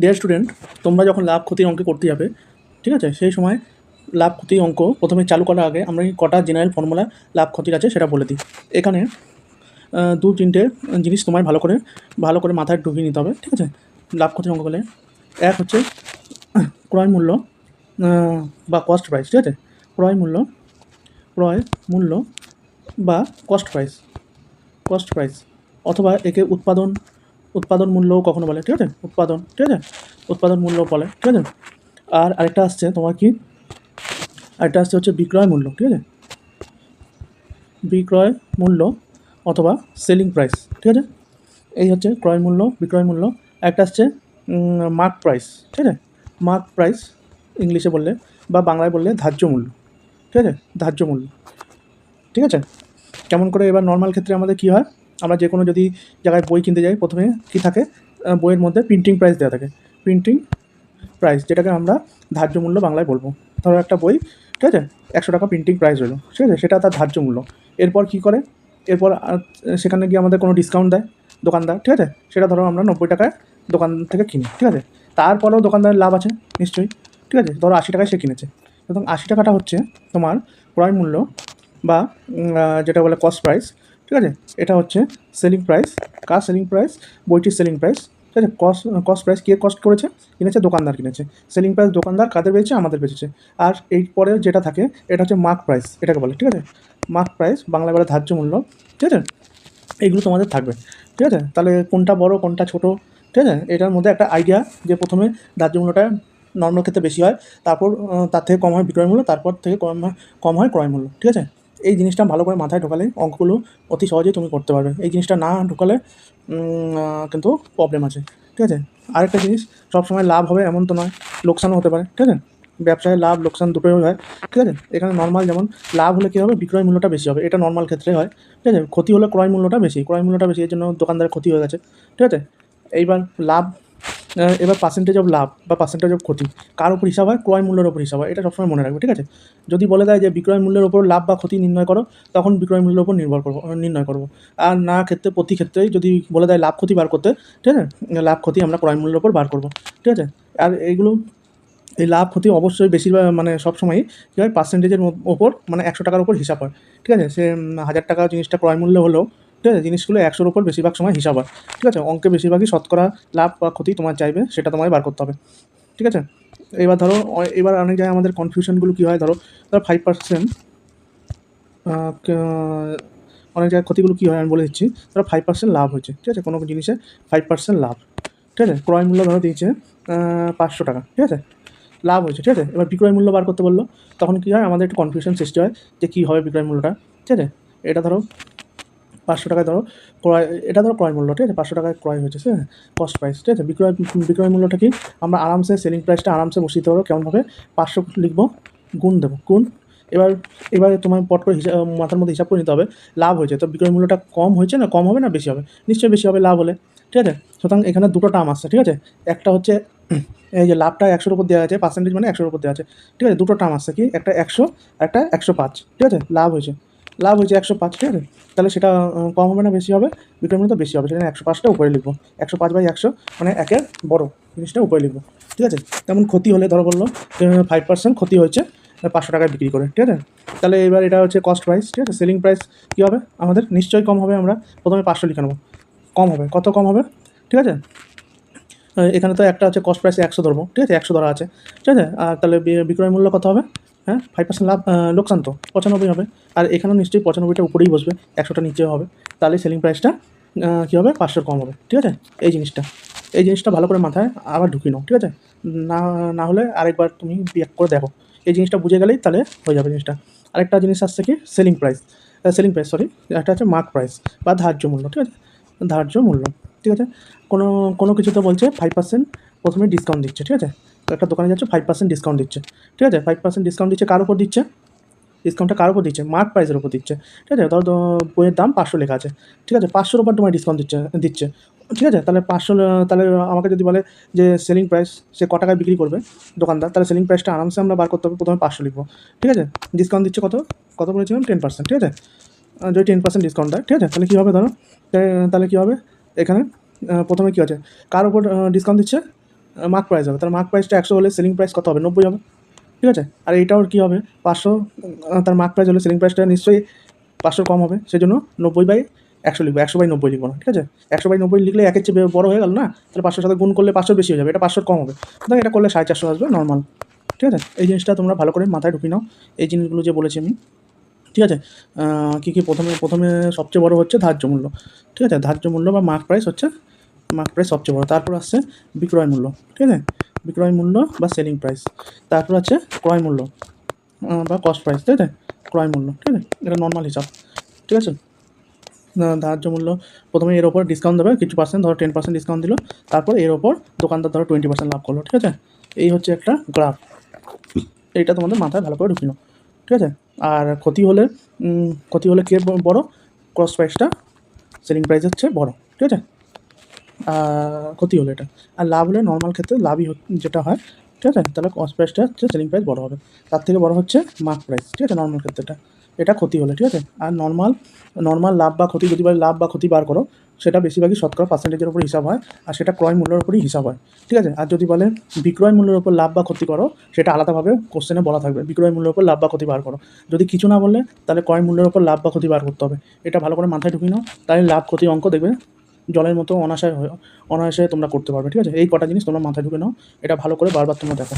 Dear student, তোমরা যখন লাভ ক্ষতির অঙ্ক করতে যাবে, ঠিক আছে, সেই সময় লাভ ক্ষতির অঙ্ক প্রথমে চালু করার আগে আমরা কটা জেনারেল ফর্মুলা লাভ ক্ষতির আছে সেটা বলে দিই। এখানে দু তিনটে জিনিস তোমায় ভালো করে মাথায় ঢুকিয়ে নিতে হবে, ঠিক আছে। লাভ ক্ষতির অঙ্ক বলে এক হচ্ছে ক্রয় মূল্য বা কস্ট প্রাইস, ঠিক আছে। ক্রয় মূল্য বা কস্ট প্রাইস অথবা একে উৎপাদন মূল্যও কখনো বলে, ঠিক আছে। উৎপাদন মূল্য বলে, ঠিক আছে। আর আরেকটা আসছে তোমার কি, আরেকটা আসছে হচ্ছে বিক্রয় মূল্য, ঠিক আছে। বিক্রয় মূল্য অথবা সেলিং প্রাইস, ঠিক আছে। এই হচ্ছে ক্রয় মূল্য, বিক্রয় মূল্য। একটা আসছে মার্ক প্রাইস, ঠিক আছে। মার্ক প্রাইস ইংলিশে বললে বা বাংলায় বললে ধার্য মূল্য, ঠিক আছে। ধার্য মূল্য, ঠিক আছে। কেমন করে এবার নর্মাল ক্ষেত্রে আমাদের কী হয়, আমরা যে কোনো যদি জায়গায় বই কিনতে যাই, প্রথমে কী থাকে, বইয়ের মধ্যে প্রিন্টিং প্রাইস দেওয়া থাকে। প্রিন্টিং প্রাইস, যেটাকে আমরা ধার্য মূল্য বাংলায় বলবো। ধরো একটা বই, ঠিক আছে, 100 টাকা প্রিন্টিং প্রাইস রইলো, ঠিক আছে, সেটা তার ধার্য মূল্য। এরপর কী করে, এরপর সেখানে গিয়ে আমাদের কোনো ডিসকাউন্ট দেয় দোকানদার, ঠিক আছে, সেটা ধরো আমরা 90 টাকায় দোকান থেকে কিনি, ঠিক আছে। তারপরেও দোকানদারের লাভ আছে নিশ্চয়ই, ঠিক আছে। ধরো 80 টাকায় সে কিনেছে, এবং 80 টাকাটা হচ্ছে তোমার ক্রয় মূল্য বা যেটা বলে কস্ট প্রাইস, ঠিক আছে। এটা হচ্ছে সেলিং প্রাইস। কার সেলিং প্রাইস? বইটির সেলিং প্রাইস, ঠিক আছে। কস্ট প্রাইস কে কস্ট করেছে? কিনেছে দোকানদার কিনেছে। সেলিং প্রাইস দোকানদার কাদের বেচেছে? আমাদের বেচেছে। আর এই পরে যেটা থাকে এটা হচ্ছে মার্ক প্রাইস, এটাকে বলে, ঠিক আছে। মার্ক প্রাইস বাংলা বলে ধার্য মূল্য, ঠিক আছে। এইগুলো তোমাদের থাকবে, ঠিক আছে। তাহলে কোনটা বড় কোনটা ছোট, ঠিক আছে, এটার মধ্যে একটা আইডিয়া যে প্রথমে ধার্য মূল্যটা নর্মাল ক্ষেত্রে বেশি হয়, তারপর তার থেকে কম হয় বিক্রয় মূল্য, তারপর থেকে কম হয় ক্রয় মূল্য, ঠিক আছে। এই জিনিসটা ভালো করে মাথায় ঢোকালে অঙ্কগুলো অতি সহজেই তুমি করতে পারবে। এই জিনিসটা না ঢোকালে কিন্তু প্রবলেম আছে, ঠিক আছে। আরেকটা জিনিস, সবসময় লাভ হবে এমন তো নয়, লোকসানও হতে পারে, ঠিক আছে। ব্যবসায় লাভ লোকসান দুটোই হয়, ঠিক আছে। এখানে নর্মাল যেমন লাভ হলে কী হবে, বিক্রয় মূল্যটা বেশি হবে, এটা নর্মাল ক্ষেত্রে হয়, ঠিক আছে। ক্ষতি হলে ক্রয় মূল্যটা বেশি, এর জন্য দোকানদারের ক্ষতি হয়ে গেছে, ঠিক আছে। এইবার লাভ, এবার পার্সেন্টেজ অফ লাভ বা পার্সেন্টেজ অফ ক্ষতি কার উপর হিসাব হয়? ক্রয় মূল্যের উপর হিসাব হয়, এটা সবসময় মনে রাখবে, ঠিক আছে। যদি বলে দেয় যে বিক্রয় মূল্যের উপর লাভ বা ক্ষতি নির্ণয় করো, তখন বিক্রয় মূল্যের উপর নির্ণয় করবো। আর না ক্ষেত্রে প্রতি ক্ষেত্রেই যদি বলে দেয় লাভ ক্ষতি বার করতে, ঠিক আছে, লাভ ক্ষতি আমরা ক্রয় মূল্যের উপর বার করবো, ঠিক আছে। আর এইগুলো, এই লাভ ক্ষতি অবশ্যই বেশিরভাগ মানে সবসময়ই কী হয়, পার্সেন্টেজের ওপর, মানে 100 টাকার উপর হিসাব হয়, ঠিক আছে। সে 1000 টাকা জিনিসটা ক্রয় মূল্য হলেও, ঠিক আছে, জিনিসগুলো 100-র উপর বেশিরভাগ সময় হিসাব হয়, ঠিক আছে। অঙ্কে বেশিরভাগই শতকরা লাভ বা ক্ষতি তোমার চাইবে, সেটা তোমায় বার করতে হবে, ঠিক আছে। এবার ধরো, এবার অনেক জায়গায় আমাদের কনফিউশনগুলো কী হয়, ধরো 5%, অনেক জায়গায় ক্ষতিগুলো কী হয় আমি বলে দিচ্ছি। ধরো 5% লাভ হয়েছে, ঠিক আছে, কোনো জিনিসে 5% লাভ, ঠিক আছে। ক্রয় মূল্য ধরো দিয়েছে 500 টাকা, ঠিক আছে, লাভ হয়েছে, ঠিক আছে। এবার বিক্রয় মূল্য বার করতে বললো, তখন কী হয়, আমাদের একটু কনফিউশন সৃষ্টি হয় যে কী হবে বিক্রয় মূল্যটা, ঠিক আছে। এটা ধরো 500 টাকায় ধরো ক্রয়, এটা ধরো ক্রয় মূল্য, ঠিক আছে, 500 টাকায় ক্রয় হয়েছে, ঠিক আছে, কস্ট প্রাইস, ঠিক আছে। বিক্রয় মূল্যটা কি, আমরা আরামসে সেলিং প্রাইসটা আরামসে বসিয়ে দিতে পারবো। কেমনভাবে? 500 লিখবো, গুণ দেবো, এবারে তোমার পট করে মাথার মধ্যে হিসাব করে নিতে হবে, লাভ হয়েছে তো বিক্রয় মূল্যটা কম হয়েছে না কম হবে না বেশি হবে? নিশ্চয়ই বেশি হবে লাভ হলে, ঠিক আছে। সুতরাং এখানে দুটো টার্ম আসছে, ঠিক আছে। একটা হচ্ছে এই যে লাভটা 100-র উপর দেওয়া আছে, পার্সেন্টেজ মানে 100-র উপর দেওয়া আছে, ঠিক আছে। দুটো টার্ম আসছে, কি একটা 100, একটা 105, ঠিক আছে। লাভ হয়েছে 105, ঠিক আছে। তাহলে সেটা কম হবে না বেশি হবে? বিক্রয় মূল্য বেশি হবে, সেখানে 105টা উপরে লিখবো, 105/100 মানে একের বড় জিনিসটা উপরে লিখবো, ঠিক আছে। তেমন ক্ষতি হলে ধরো বললো 5% ক্ষতি হয়েছে 500 টাকায় বিক্রি করে, ঠিক আছে। তাহলে এবার এটা হচ্ছে কস্ট প্রাইস, ঠিক আছে। সেলিং প্রাইস কী হবে আমাদের? নিশ্চয়ই কম হবে। আমরা প্রথমে 500 লিখে নেবো, কম হবে, কত কম হবে, ঠিক আছে। এখানে তো একটা হচ্ছে কস্ট প্রাইসে 100 ধরবো, ঠিক আছে, 100 ধরা আছে, ঠিক আছে। আর তাহলে বিক্রয় মূল্য কত হবে? হ্যাঁ, 5% লাভ, লোকসান তো 95 হবে। আর এখানেও নিশ্চয়ই 95টা উপরেই বসবে, 100টা নিচেও হবে। তাহলে সেলিং প্রাইসটা কী হবে? 500 কম হবে, ঠিক আছে। এই জিনিসটা ভালো করে মাথায় আবার ঢুকিয়ে নাও, ঠিক আছে। না না হলে আরেকবার তুমি বিয়ে করে দেখো, এই জিনিসটা বুঝে গেলেই তাহলে হয়ে যাবে জিনিসটা। আরেকটা জিনিস আসছে কি, সেলিং প্রাইস, সরি, একটা হচ্ছে মার্ক প্রাইস বা ধার্য মূল্য, ঠিক আছে। ধার্য মূল্য, ঠিক আছে। কোনো কিছুতে বলছে 5% প্রথমে ডিসকাউন্ট দিচ্ছে, ঠিক আছে। তো একটা দোকানে যাচ্ছে, 5% ডিসকাউন্ট দিচ্ছে, ঠিক আছে। 5% ডিসকাউন্ট দিচ্ছে, কার উপর দিচ্ছে? ডিসকাউন্টটা কার উপর দিচ্ছে? মার্ক প্রাইসের উপর দিচ্ছে, ঠিক আছে। ধরো বইয়ের দাম 500 লেখা আছে, ঠিক আছে, 500-র উপর তোমার ডিসকাউন্ট দিচ্ছে, ঠিক আছে। তাহলে 500, তাহলে আমাকে যদি বলে যে সেলিং প্রাইস সে ক টাকায় বিক্রি করবে দোকানদার, তাহলে সেলিং প্রাইসটা আরামসে আমরা বার করতে হবে। প্রথমে 500 লিখবো, ঠিক আছে। ডিসকাউন্ট দিচ্ছে কত বলেছিলাম? 10%, ঠিক আছে। যদি 10% ডিসকাউন্ট দেয়, ঠিক আছে, তাহলে কী হবে ধরো, তাহলে কী হবে এখানে, প্রথমে কী আছে, কার উপর ডিসকাউন্ট দিচ্ছে? মার্ক প্রাইস হবে, তার মার্ক প্রাইসটা 100 হলে সেলিং প্রাইস কত হবে? 90 হবে, ঠিক আছে। আর এইটাও কী হবে? 500, তার মার্ক প্রাইস হলে সেলিং প্রাইসটা নিশ্চয়ই 500 কম হবে, সেজন্য 90/100 লিখবো, 100/90 লিখবো না, ঠিক আছে। 100/90 লিখলে একের চেয়ে বড় হয়ে গেল না, তাহলে 500 সাথে গুণ করলে 500 বেশি হয়ে যাবে, এটা 500 কম হবে, সুতরাং এটা করলে 450 আসবে নর্মাল, ঠিক আছে। এই জিনিসটা তোমরা ভালো করে মাথায় ঢুকিয়ে নাও, এই জিনিসগুলো যে বলেছি আমি, ঠিক আছে। কী কী? প্রথমে সবচেয়ে বড় হচ্ছে ধার্য মূল্য, ঠিক আছে। ধার্য মূল্য বা মার্ক প্রাইস হচ্ছে, মার্ক প্রাইস সবচেয়ে বড়। তারপর আসছে বিক্রয় মূল্য, ঠিক আছে, বিক্রয় মূল্য বা সেলিং প্রাইস। তারপর আছে ক্রয় মূল্য বা কস্ট প্রাইস, ঠিক আছে, ক্রয় মূল্য, ঠিক আছে। এটা নর্মাল হিসাব, ঠিক আছে। ধার্য মূল্য প্রথমে এর ওপর ডিসকাউন্ট দেবে কিছু পার্সেন্ট, ধরো 10% ডিসকাউন্ট দিল, তারপর এর ওপর দোকানদার ধরো 20% লাভ করলো, ঠিক আছে। এই হচ্ছে একটা গ্রাফ, এইটা তোমাদের মাথায় ভালো করে ঢুকিয়ে নাও, ঠিক আছে। আর ক্ষতি হলে কে বড়? কস্ট প্রাইসটা সেলিং প্রাইসের চেয়ে বড়, ঠিক আছে। ক্ষতি হলে এটা, আর লাভ হলে নর্মাল ক্ষেত্রে লাভই যেটা হয়, ঠিক আছে। তাহলে কস্ট প্রাইসটা হচ্ছে সেলিং প্রাইস বড় হবে, তার থেকে বড় হচ্ছে মার্ক প্রাইস, ঠিক আছে, নর্মাল ক্ষেত্রেটা। এটা ক্ষতি হলে, ঠিক আছে। আর নর্মাল লাভ বা ক্ষতি, যদি লাভ বা ক্ষতি বার করো, সেটা বেশিরভাগই শতকরা পার্সেন্টেজের উপর হিসাব হয়, আর সেটা ক্রয় মূল্যের উপরই হিসাব হয়, ঠিক আছে। আর যদি বলে বিক্রয় মূল্যের উপর লাভ বা ক্ষতি করো, সেটা আলাদাভাবে কোশ্চেনে বলা থাকবে, বিক্রয় মূল্যের উপর লাভ বা ক্ষতি বার করো। যদি কিছু না বললে, তাহলে ক্রয় মূল্যের উপর লাভ বা ক্ষতি বার করতে হবে। এটা ভালো করে মাথায় ঢুকিয়ে নাও, তাহলে লাভ ক্ষতি অঙ্ক দেখবে জলের মতো অনায়াসে তোমরা করতে পারবে, ঠিক আছে। এই কটা জিনিস তোমরা মাথায় ঢুকে নাও, এটা ভালো করে বারবার তোমরা দেখো।